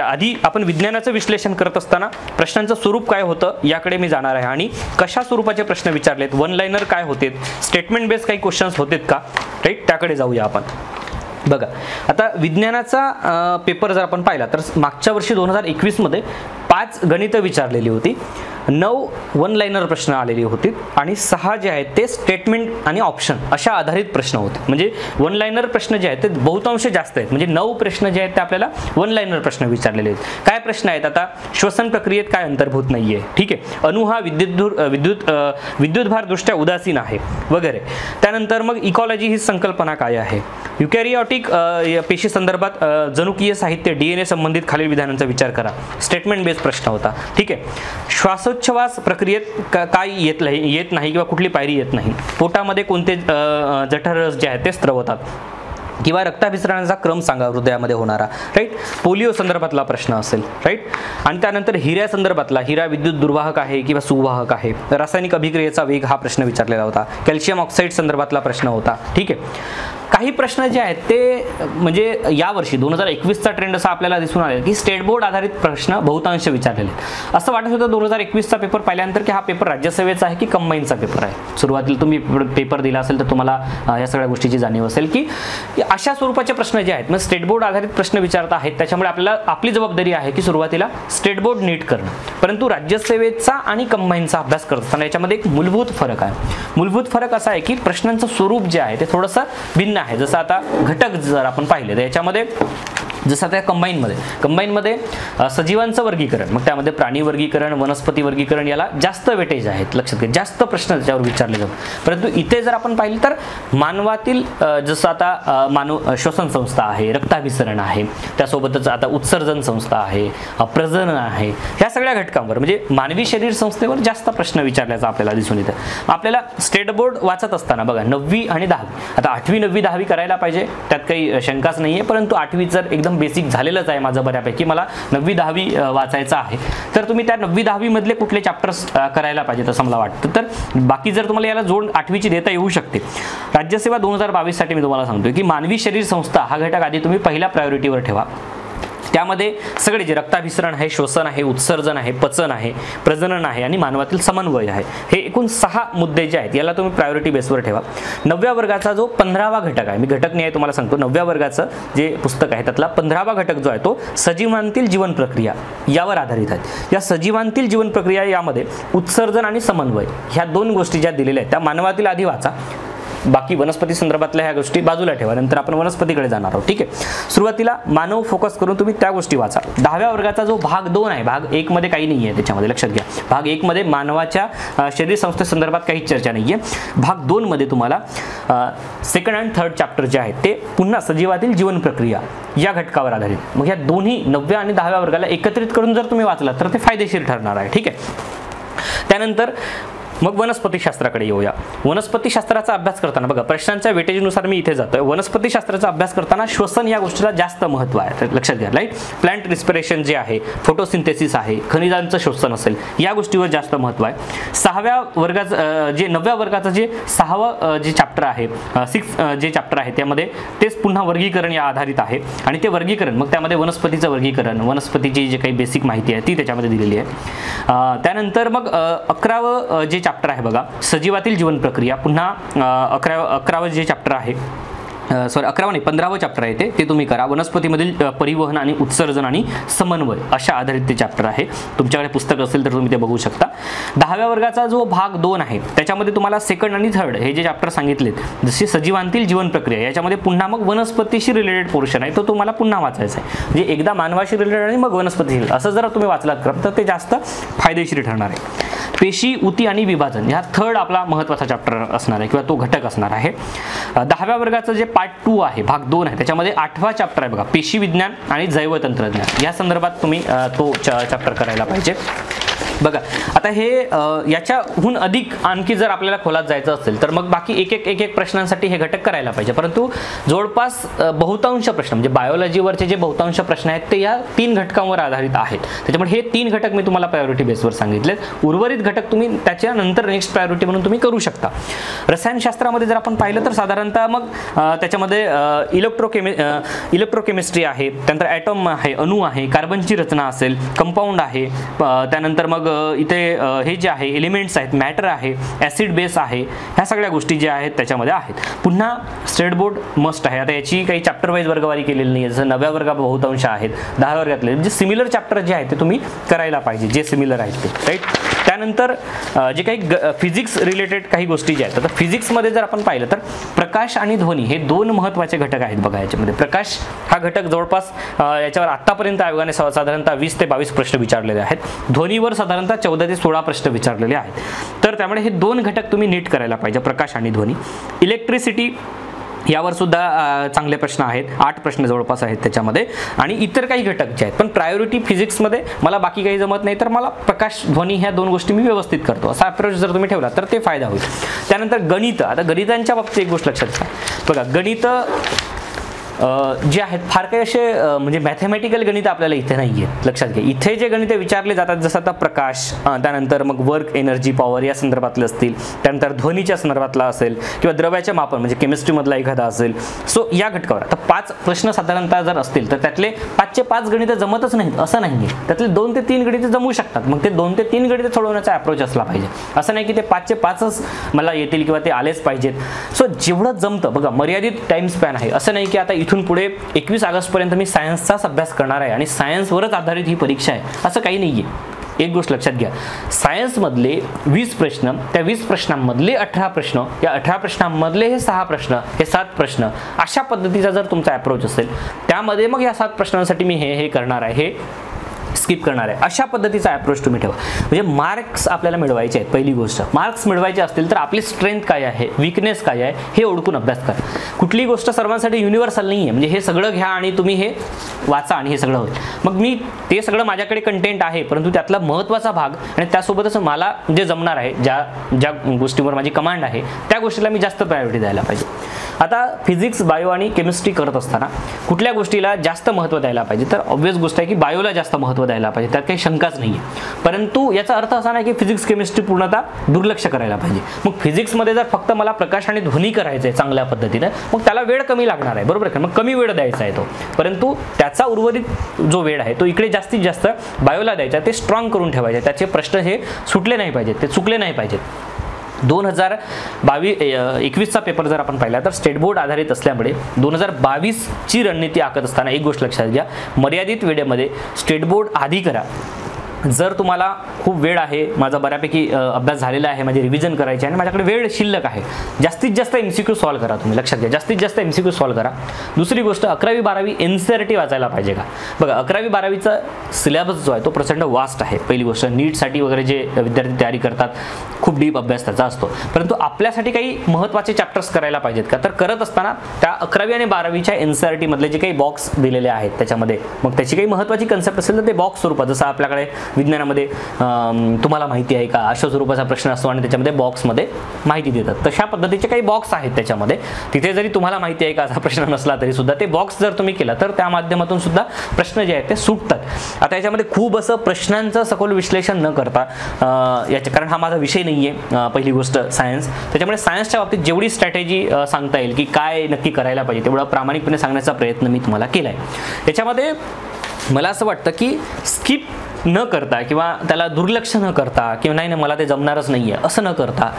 आधी आपण विज्ञानाचं विश्लेषण करत असताना प्रश्नांचं स्वरूप काय होतं याकडे मी जाणार आहे आणि कशा स्वरूपाचे प्रश्न विचारलेत, वन लाइनर काय होते, स्टेटमेंट बेस्ड काही क्वेश्चन्स होतेत का, राईट, त्याकडे जाऊया आपण. बघा, आता विज्ञानाचा पेपर जर आपण पाहिला तर मागच्या वर्षी 2021 मध्ये 5 गणितं विचारलेली होती, 9 वन लाइनर प्रश्न आलेले होते आणि 6 जे आहेत ते स्टेटमेंट आणि ऑप्शन अशा आधारित प्रश्न होते. म्हणजे वन लाइनर प्रश्न जे आहेत ते बहुतांश जास्त आहेत. म्हणजे 9 प्रश्न जे आहेत ते आपल्याला वन लाइनर प्रश्न विचारलेले आहेत. काय प्रश्न आहेत आता, श्वसन प्रक्रियेत काय अंतर्भूत नाहीये, ठीक आहे, अणु हा विद्युतभार दृष्ट्या उदासीन आहे वगैरे. त्यानंतर मग इकॉलॉजी ही संकल्पना काय आहे, युकॅरियोटिक पेशी संदर्भात जनुकीय साहित्य DNA संबंधित खालील विधानांचा विचार करा, स्टेटमेंट बेस्ड प्रश्न होता, ठीक आहे. श्वासोच्छवास प्रक्रियेत काय येत नाही किंवा कुठली पायरी येत नाही, पोटामध्ये कोणते जठररस जे आहेत ते स्त्रवतात किंवा रक्ताभिसरणाचा क्रम सांगा हृदयामध्ये होणारा, राईट. पोलिओ संदर्भातला प्रश्न असेल, राईट. आणि त्यानंतर हिऱ्या संदर्भातला, हिरा विद्युत दुर्वाहक आहे किंवा सुवाहक आहे, रासायनिक अभिक्रियेचा वेग हा प्रश्न विचारलेला होता. कॅल्शियम ऑक्साईड संदर्भातला प्रश्न होता, ठीक आहे. काही प्रश्न जे आहेत ते म्हणजे यावर्षी 2021चा ट्रेंड असा आपल्याला दिसून आला की स्टेट बोर्ड आधारित प्रश्न बहुतांश विचारलेले आहेत. असं वाटत होतं 2021चा पेपर पाहिल्यानंतर की हा पेपर राज्यसेवेचा आहे की कंबाईनचा पेपर आहे. सुरुवातीला तुम्ही पेपर दिला असेल तर तुम्हाला या सगळ्या गोष्टीची जाणीव असेल की अशा स्वरूपाचे प्रश्न जे आहेत मग स्टेट बोर्ड आधारित प्रश्न विचारत आहेत, त्याच्यामुळे आपल्याला आपली जबाबदारी आहे की सुरुवातीला स्टेट बोर्ड नीट करणं. परंतु राज्यसेवेचा आणि कंबाईनचा अभ्यास करत असताना याच्यामध्ये एक मूलभूत फरक आहे. मूलभूत फरक असा आहे की प्रश्नांचं स्वरूप जे आहे ते थोडंसं भिन्न आहे. जसं आता घटक जर आपण पाहिले तर याच्यामध्ये जसं आता कंबाईनमध्ये सजीवांचं वर्गीकरण, मग त्यामध्ये प्राणी वर्गीकरण, वनस्पती वर्गीकरण याला जास्त वेटेज आहेत, लक्षात घ्या, जास्त प्रश्न त्याच्यावर विचारले जातात. परंतु इथे जर आपण पाहिलं तर मानवातील जसं आता श्वसन संस्था आहे, रक्ताभिसरण आहे, त्यासोबतच आता उत्सर्जन संस्था आहे, प्रजनन आहे, ह्या सगळ्या घटकांवर म्हणजे मानवी शरीर संस्थेवर जास्त प्रश्न विचारल्याचं आपल्याला दिसून येतं. आपल्याला स्टेट बोर्ड वाचत असताना बघा 9वी आणि 10वी, आता 8वी 9वी 10वी करायला पाहिजे त्यात काही शंकाच नाही आहे, परंतु 8वी जर एकदम बेसिक झालेलंच आहे माझं बऱ्यापैकी, मला 9वी 10वी वाचायचं आहे तर तुम्ही त्या 9वी 10वी मधले कुठले चॅप्टर्स करायला पाहिजेत असं मला वाटतं. तर बाकी जर तुम्हाला याला जोड 8वीची देता येऊ शकते. राज्यसेवा 2022 साठी मी तुम्हाला सांगतोय की मानवी शरीर संस्था हा घटक आधी तुम्ही पहिल्या प्रायोरिटीवर ठेवा. त्यामध्ये सगळे जे रक्ताभिसरण आहे, श्वसन आहे, उत्सर्जन आहे, पचन आहे, प्रजनन आहे आणि मानवातील समन्वय आहे, हे एकूण 6 मुद्दे जे आहेत याला तुम्ही प्रायोरिटी बेसवर ठेवा. 9व्या वर्गाचा जो 15वा घटक आहे, मी घटक नाही तुम्हाला सांगतो, 9व्या वर्गाचं जे पुस्तक आहे त्यातला 15वा घटक जो आहे तो सजीवांतील जीवन प्रक्रिया यावर आधारित आहेत. या सजीवांतील जीवन प्रक्रिया यामध्ये उत्सर्जन आणि समन्वय ह्या 2 गोष्टी ज्या दिलेल्या आहेत त्या मानवातील आधी वाचा, बाकी वनस्पती संदर्भातल्या ह्या गोष्टी बाजूला ठेवा, नंतर आपण वनस्पतीकडे जाणार आहोत. ठीक आहे, सुरुवातीला मानव फोकस करून तुम्ही त्या गोष्टी वाचा. 10व्या वर्गाचा जो भाग 2 आहे, भाग 1 मध्ये काही नाही आहे त्याच्यामध्ये, लक्षात घ्या. भाग 1 मध्ये मानवाच्या शरीर संस्थेसंदर्भात काही चर्चा नाही आहे. भाग 2 मध्ये तुम्हाला सेकंड अँड थर्ड चॅप्टर जे आहेत ते पुन्हा सजीवातील जीवन प्रक्रिया या घटकावर आधारित. मग ह्या दोन्ही 9व्या आणि 10व्या वर्गाला एकत्रित करून जर तुम्ही वाचला तर ते फायदेशीर ठरणार आहे. ठीक आहे, त्यानंतर मग वनस्पतीशास्त्राकडे येऊया. वनस्पतीशास्त्राचा अभ्यास करताना बघा, प्रश्नांच्या वेटेजनुसार मी इथे जातोय. वनस्पतीशास्त्राचा अभ्यास करताना श्वसन या गोष्टीला जास्त महत्त्व आहे, तर लक्षात घ्या. राईट, प्लांट रिस्पिरेशन जे आहे, फोटोसिंथेसिस आहे, खनिजांचं शोषण असेल, या गोष्टीवर जास्त महत्त्व आहे. 6व्या वर्गाचं जे 9व्या वर्गाचं जे 6वं जे चॅप्टर आहे, 6 जे चॅप्टर आहे त्यामध्ये तेच पुन्हा वर्गीकरण या आधारित आहे. आणि ते वर्गीकरण मग त्यामध्ये वनस्पतीचं वर्गीकरण, वनस्पतीची जे काही बेसिक माहिती आहे ती त्याच्यामध्ये दिलेली आहे. त्यानंतर मग 11वं जे चॅप्टर आहे बघा, सजीवातील जीवन प्रक्रिया. पुन्हा 11वं जे चॅप्टर आहे, 15वं चॅप्टर आहे ते तुम्ही करा. वनस्पतीमधील परिवहन आणि उत्सर्जन आणि समन्वय अशा आधारित ते चॅप्टर आहे. तुमच्याकडे पुस्तक असेल तर तुम्ही ते बघू शकता. 10व्या वर्गाचा जो भाग 2 आहे त्याच्यामध्ये तुम्हाला सेकंड आणि थर्ड हे जे चॅप्टर सांगितलेत, जसे सजीवांतील जीवन प्रक्रिया, याच्यामध्ये पुन्हा मग वनस्पतीशी रिलेटेड पोर्शन आहे, तो तुम्हाला पुन्हा वाचायचा आहे. म्हणजे एकदा मानवाशी रिलेटेड आणि मग वनस्पतीशी, असं जर तुम्ही वाचलात तर ते जास्त फायदेशीर ठरणार आहे. पेशी, ऊती आणि विभाजन ह्या थर्ड आपला महत्त्वाचा चॅप्टर असणार आहे किंवा तो घटक असणार आहे. 10व्या वर्गाचं जे पार्ट 2 आहे, भाग 2 आहे, त्याच्यामध्ये 8वा चॅप्टर आहे बघा, पेशी विज्ञान आणि जैवतंत्रज्ञान. या संदर्भात तुम्ही तो चॅप्टर करायला पाहिजे. बघा, आता हे याच्याहून अधिक आणखी जर आपल्याला खोलात जायचं असेल तर मग बाकी एक एक प्रश्नांसाठी हे घटक करायला पाहिजे. परंतु जवळपास बहुतांश प्रश्न म्हणजे बायोलॉजीवरचे जे बहुतांश प्रश्न आहेत ते या 3 घटकांवर आधारित आहेत. त्याच्यामुळे हे 3 घटक मी तुम्हाला प्रायोरिटी बेसवर सांगितलेत. उर्वरित घटक तुम्ही त्याच्यानंतर नेक्स्ट प्रायोरिटी म्हणून तुम्ही करू शकता. रसायनशास्त्रामध्ये जर आपण पाहिलं तर साधारणतः मग त्याच्यामध्ये इलेक्ट्रोकेमिस्ट्री आहे, त्यानंतर ॲटॉम आहे, अणू आहे, कार्बनची रचना असेल, कंपाऊंड आहे, त्यानंतर मग इथे हे जे आहे एलिमेंट्स आहेत, मॅटर आहे, ॲसिड बेस आहे, ह्या सगळ्या गोष्टी ज्या आहेत त्याच्यामध्ये आहेत. पुन्हा स्टेट बोर्ड मस्ट आहे. आता याची काही चॅप्टर वाईज वर्गवारी केलेली नाही आहे, जसं 9व्या वर्गात बहुतांश आहेत, 10व्या वर्गातले जे सिमिलर चॅप्टर जे आहेत ते तुम्ही करायला पाहिजे, जे सिमिलर आहेत ते. राईट, त्यानंतर जे काही फिजिक्स रिलेटेड काही गोष्टी ज्या आहेत, आता फिजिक्समध्ये जर आपण पाहिलं तर प्रकाश आणि ध्वनी हे 2 महत्त्वाचे घटक आहेत बघा. याच्यामध्ये प्रकाश हा घटक जवळपास याच्यावर आत्तापर्यंत आयोगाने साधारणतः 20 ते 22 प्रश्न विचारलेले आहेत. ध्वनीवर साधारणतः 14 ते 16 प्रश्न विचारलेले आहेत. तर त्यामुळे हे 2 घटक तुम्ही नीट करायला पाहिजे, प्रकाश आणि ध्वनी. इलेक्ट्रिसिटी यावर सुद्धा चांगले प्रश्न आहेत, 8 प्रश्न जवळपास आहेत त्याच्यामध्ये. आणि इतर काही घटक जे आहेत, पण प्रायोरिटी फिजिक्समध्ये मला बाकी काही जमत नाही तर मला प्रकाश ध्वनी ह्या 2 गोष्टी मी व्यवस्थित करतो, असा अप्रोच जर तुम्ही ठेवला तर ते फायदा होईल. त्यानंतर गणित. आता गणितांच्या बाबतीत एक गोष्ट लक्षात घ्या बघा, गणित जे आहेत फार काही असे म्हणजे मॅथमॅटिकल गणित आपल्याला इथे नाही आहेत, लक्षात घ्या. इथे जे गणित विचारले जातात जसं आता प्रकाश, त्यानंतर मग वर्क, एनर्जी, पॉवर या संदर्भातले असतील, त्यानंतर ध्वनीच्या संदर्भातला असेल किंवा द्रव्याचे मापन म्हणजे केमिस्ट्रीमधला एखादा असेल. सो या घटकावर आता 5 प्रश्न साधारणतः जर असतील तर त्यातले 5 चे 5 गणितं जमतच नाहीत असं नाही आहे, त्यातले 2 ते 3 गणितं जमू शकतात. मग ते 2 ते 3 गणितं सोडवण्याचा अप्रोच असला पाहिजे, असं नाही की ते 5 चे 5च मला येतील किंवा ते आलेच पाहिजेत. सो जेवढं जमतं बघा, मर्यादित टाइम स्पॅन आहे, असं नाही की आता इथून पुढे 21 ऑगस्टपर्यंत मी सायन्सचाच अभ्यास करणार आहे आणि सायन्सवरच आधारित ही परीक्षा आहे, असं काही नाही आहे. एक गोष्ट लक्षात घ्या, सायन्समधले 20 प्रश्न, त्या 20 प्रश्नांमधले 18 प्रश्न, या 18 प्रश्नांमधले हे 6 प्रश्न, हे 7 प्रश्न, अशा पद्धतीचा जर तुमचा अप्रोच असेल त्यामध्ये मग या 7 प्रश्नांसाठी मी हे करणार आहे, हे स्किप करणार आहे, अशा पद्धतीचा अप्रोच तुम्ही ठेवा. म्हणजे मार्क्स आपल्याला मिळवायचे आहेत. पहिली गोष्ट, मार्क्स मिळवायचे असतील तर आपली स्ट्रेंथ काय आहे, विकनेस काय आहे हे ओळखून अभ्यास करा. कुठली गोष्ट सर्वांसाठी युनिव्हर्सल नाही आहे, म्हणजे हे सगळं घ्या आणि तुम्ही हे वाचा आणि हे सगळं होईल. मग मी ते सगळं माझ्याकडे कंटेंट आहे, परंतु त्यातला महत्त्वाचा भाग आणि त्यासोबतच मला जे जमणार आहे, ज्या गोष्टीवर माझी कमांड आहे त्या गोष्टीला मी जास्त प्रायोरिटी द्यायला पाहिजे. आता फिजिक्स, बायो आणि केमिस्ट्री करत असताना कुठल्या गोष्टीला जास्त महत्त्व द्यायला पाहिजे, तर ऑब्व्हियस गोष्ट आहे की बायोला जास्त महत्त्व द्यायला पाहिजे, त्यात काही शंकाच नाही आहे. परंतु याचा अर्थ असा नाही की फिजिक्स, केमिस्ट्री पूर्णतः दुर्लक्ष करायला पाहिजे. मग फिजिक्समध्ये जर फक्त मला प्रकाश आणि ध्वनी करायचं आहे चांगल्या पद्धतीने, मग त्याला वेळ कमी लागणार आहे, बरोबर आहे, मग कमी वेळ द्यायचा आहे तो. परंतु त्याचा उर्वरित जो वेळ आहे तो इकडे जास्तीत जास्त बायोला द्यायचा, ते स्ट्रॉंग करून ठेवायचे, त्याचे प्रश्न हे सुटले नाही पाहिजेत, ते चुकले नाही पाहिजेत. 2021चा पेपर जर आपण पाहिला तर स्टेट बोर्ड आधारित असल्यामुळे 2022ची रणनीती आखत असताना एक गोष्ट लक्षात घ्या, मर्यादित वेळेमध्ये स्टेट बोर्ड आधी करा जर तुम्हाला खूप वेळ आहे, माझा बऱ्यापैकी अभ्यास झालेला आहे, माझी रिव्हिजन करायची आहे आणि माझ्याकडे वेळ शिल्लक आहे, जास्तीत जास्त MCQ सॉल्व्ह करा. तुम्ही लक्षात घ्या, जास्तीत जास्त MCQ सॉल्व्ह करा. दुसरी गोष्ट, 11वी 12वी NCERT वाचायला पाहिजे का? बघा 11वी 12वीचा सिलेबस जो आहे तो प्रचंड वास्ट आहे. पहिली गोष्ट, नीटसाठी वगैरे जे विद्यार्थी तयारी करतात खूप डीप अभ्यास त्याचा असतो, परंतु आपल्यासाठी काही महत्त्वाचे चॅप्टर्स करायला पाहिजेत का? तर करत असताना त्या 11वी आणि 12वीच्या NCERT मधले जे काही बॉक्स दिलेले आहेत त्याच्यामध्ये मग त्याची काही महत्त्वाची कन्सेप्ट असेल तर ते बॉक्स स्वरूपात, जसं आपल्याकडे विज्ञानामध्ये तुम्हाला माहिती आहे का अशा स्वरूपाचा प्रश्न असतो आणि त्याच्यामध्ये बॉक्समध्ये माहिती देतात, तशा पद्धतीचे काही बॉक्स आहेत त्याच्यामध्ये. तिथे जरी तुम्हाला माहिती आहे का असा प्रश्न नसला तरी सुद्धा ते बॉक्स जर तुम्ही केला तर त्या माध्यमातून सुद्धा प्रश्न जे आहेत ते सुटतात. आता याच्यामध्ये खूप असं प्रश्नांचं सखोल विश्लेषण न करता याच्या, कारण हा माझा विषय नाही आहे पहिली गोष्ट सायन्स, त्याच्यामुळे सायन्सच्या बाबतीत जेवढी स्ट्रॅटेजी सांगता येईल की काय नक्की करायला पाहिजे तेवढा प्रामाणिकपणे सांगण्याचा प्रयत्न मी तुम्हाला केला आहे. याच्यामध्ये मला असं वाटतं की स्किप न करता किंवा त्याला दुर्लक्ष न करता किंवा नाही मला ते जमणारच नाही आहे असं न करता,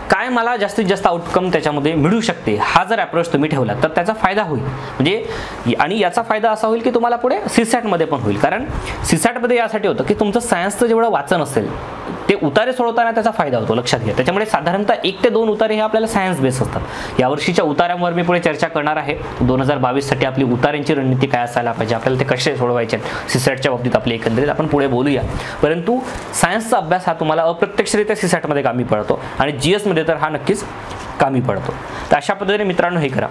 काय मला जास्तीत जास्त आउटकम त्याच्यामध्ये मिळू शकते हा जर अप्रोच तुम्ही ठेवला तर त्याचा फायदा होईल. म्हणजे आणि याचा फायदा असा होईल की तुम्हाला पुढे CSAT पण होईल, कारण CSAT यासाठी होतं की तुमचं सायन्सचं जेवढं वाचन असेल ते उतारे सोडवताना त्याचा फायदा होतो, लक्षात घ्या. त्याच्यामुळे साधारणतः 1 ते 2 उतारे हे आपल्याला सायन्स बेस असतात. यावर्षीच्या उतार्यांवर मी पुढे चर्चा करणार आहे. 2022 साठी आपली उतार्यांची रणनीती काय असायला पाहिजे, आपल्याला ते कसे सोडवायचे CSATच्या बाबतीत आपली एकंदरीत आपण पुढे बोलूया. परंतु सायन्सचा अभ्यास हा तुम्हाला अप्रत्यक्षरित्या CSAT कामी पडतो आणि GS मध्ये तर हा नक्कीच कामी पडतो. तर अशा पद्धतीने मित्रांनो हे करा.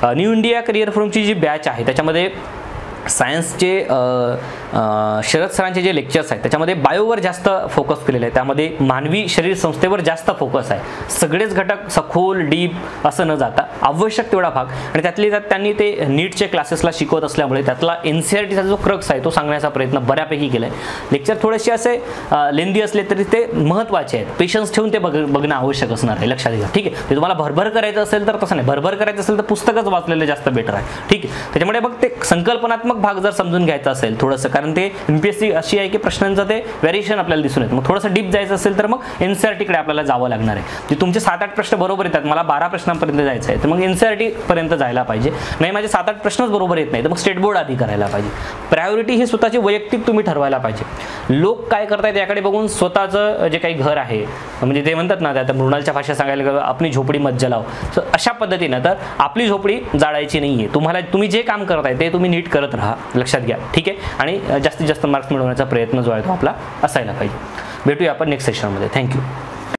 न्यू इंडिया करिअर फोरमची जी बॅच आहे त्याच्यामध्ये सायन्सचे शरद सरांचे जे लेक्चर्स आहेत त्याच्यामध्ये बायोवर जास्त फोकस केलेलं आहे, त्यामध्ये मानवी शरीर संस्थेवर जास्त फोकस आहे. सगळेच घटक सखोल डीप असं न जाता आवश्यक तेवढा भाग, आणि त्यातली त्यात त्यांनी ते नीटचे क्लासेसला शिकवत असल्यामुळे त्यातला NCERTचा जो क्रक्स आहे तो सांगण्याचा प्रयत्न बऱ्यापैकी केला आहे. लेक्चर थोडेसे असे लेंदी असले तरी ते महत्त्वाचे आहेत, पेशन्स ठेवून ते बघणं आवश्यक असणार आहे, लक्षात घ्या. ठीक आहे, ते तुम्हाला भरभर करायचं असेल तर तसं नाही, भरभर करायचं असेल तर पुस्तकच वाचलेलं जास्त बेटर आहे. ठीक आहे, त्याच्यामुळे मग ते संकल्पनात्मक भाग जर समजून घ्यायचा असेल थोडंसं, कारण ते MPSC अशी आहे की प्रश्नांचं ते व्हेरिएशन आपल्याला दिसून येतं, मग थोडंसं डीप जायचं असेल तर मग NCERT कडे आपल्याला जावं लागणार आहे. जे तुमचे 7-8 प्रश्न बरोबर येतात, मला 12 प्रश्नांपर्यंत जायचं आहे तर मग NCERT पर्यंत जायला पाहिजे. नाही माझे 7-8 प्रश्नच बरोबर येत नाही तर मग स्टेट बोर्ड आधी करायला पाहिजे. प्रायोरिटी ही स्वतःची वैयक्तिक तुम्ही ठरवायला पाहिजे. लोक काय करतायत याकडे बघून स्वतःचं जे काही घर आहे, म्हणजे ते म्हणतात ना आता मृणालच्या भाषेत सांगायला आपली झोपडी मत जलाव, अशा पद्धतीनं तर आपली झोपडी जाळायची नाहीये. तुम्ही जे काम करताय ते तुम्ही नीट करत राहा, लक्षात घ्या. ठीक आहे, आणि जास्तीत जास्त मार्क्स मिळवण्याचा प्रयत्न जो आहे तो आपला असायला पाहिजे. भेटूया आपण नेक्स्ट सेशनमध्ये. थँक्यू.